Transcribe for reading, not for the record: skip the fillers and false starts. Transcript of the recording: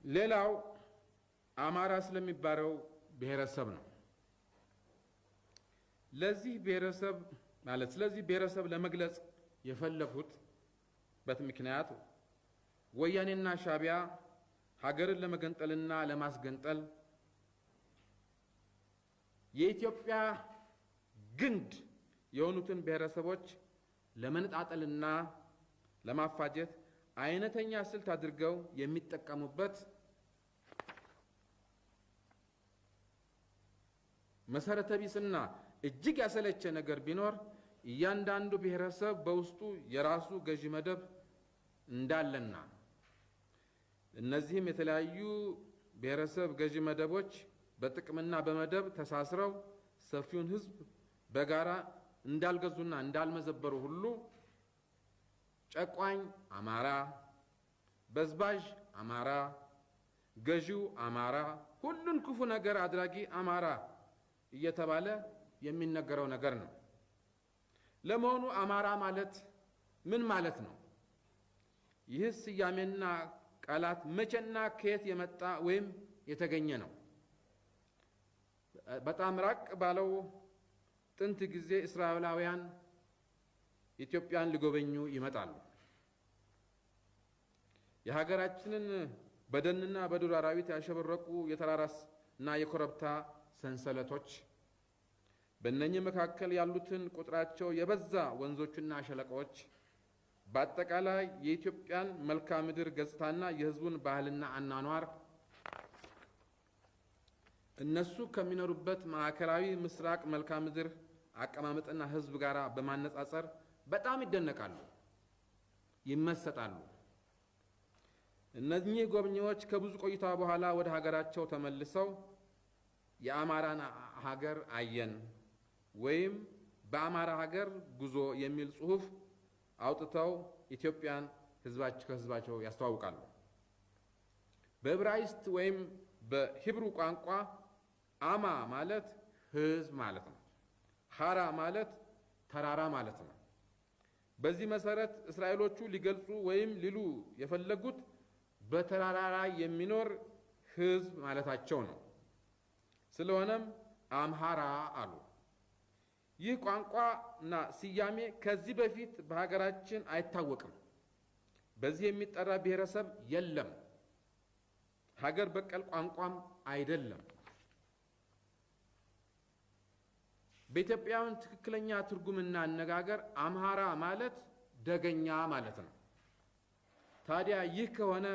ሌላው አማራ ስለሚባለው ብሔረሰብ ነው። ስለዚህ ብሔረሰብ ለመግለጽ የፈለኩት ምክንያት ወያኔና ሻቢያ ሀገርን ለመገንጠልና ለማስገንጠል የኢትዮጵያ ግንድ የሆኑትን ብሔረሰቦች ለመነጣጠልና ለማፋጀት አይነተኛ ስልት አድርገው የሚጠቀሙበት መሰረተ ቢስና እጅግ ያሰለቸ ነገር ቢኖር እያንዳንዱ ብሔረሰብ በውስጡ የራሱ ገዢ መደብ እንዳለና እነዚህም የተለያዩ ብሔረሰብ ገዢ መደቦች በጥቅምና በመደብ ተሳስረው ሰፊውን ህዝብ በጋራ እንዳልገዙና እንዳልመዘበሩ ሁሉ ጨቋኝ አማራ፣ በዝባዥ አማራ፣ ገዢው አማራ፣ ሁሉን ክፉ ነገር አድራጊ አማራ እየተባለ የሚነገረው ነገር ነው። ለመሆኑ አማራ ማለት ምን ማለት ነው? ይህስ ስያሜና ቃላት መቼና ከየት የመጣ ወይም የተገኘ ነው? በጣም ራቅ ባለው ጥንት ጊዜ እስራኤላውያን ኢትዮጵያን ሊጎበኙ ይመጣሉ። የሀገራችንን በደንና በዱር አራዊት ያሸበረቁ የተራራና የኮረብታ ሰንሰለቶች በእነኚህ መካከል ያሉትን ቁጥራቸው የበዛ ወንዞችና ሸለቆች በአጠቃላይ የኢትዮጵያን መልክዓ ምድር ገጽታና የህዝቡን ባህልና አኗኗር እነሱ ከሚኖሩበት ማዕከላዊ ምስራቅ መልክዓ ምድር አቀማመጥና ህዝብ ጋር በማነጻጸር በጣም ይደነቃሉ፣ ይመሰጣሉ። እነኚህ ጎብኚዎች ከብዙ ቆይታ በኋላ ወደ ሀገራቸው ተመልሰው የአማራን ሀገር አየን ወይም በአማራ ሀገር ጉዞ የሚል ጽሑፍ አውጥተው ኢትዮጵያን ከህዝባቸው ያስተዋውቃሉ። በዕብራይስጥ ወይም በሂብሩ ቋንቋ አማ ማለት ህዝብ ማለት ነው። ሐራ ማለት ተራራ ማለት ነው። በዚህ መሰረት እስራኤሎቹ ሊገልጹ ወይም ሊሉ የፈለጉት በተራራ ላይ የሚኖር ህዝብ ማለታቸው ነው። ስለሆነም አምሃራ አሉ። ይህ ቋንቋና ስያሜ ከዚህ በፊት በሀገራችን አይታወቅም። በዚህ የሚጠራ ብሔረሰብ የለም። ሀገር በቀል ቋንቋም አይደለም። በኢትዮጵያውያን ትክክለኛ ትርጉምና አነጋገር አምሃራ ማለት ደገኛ ማለት ነው። ታዲያ ይህ ከሆነ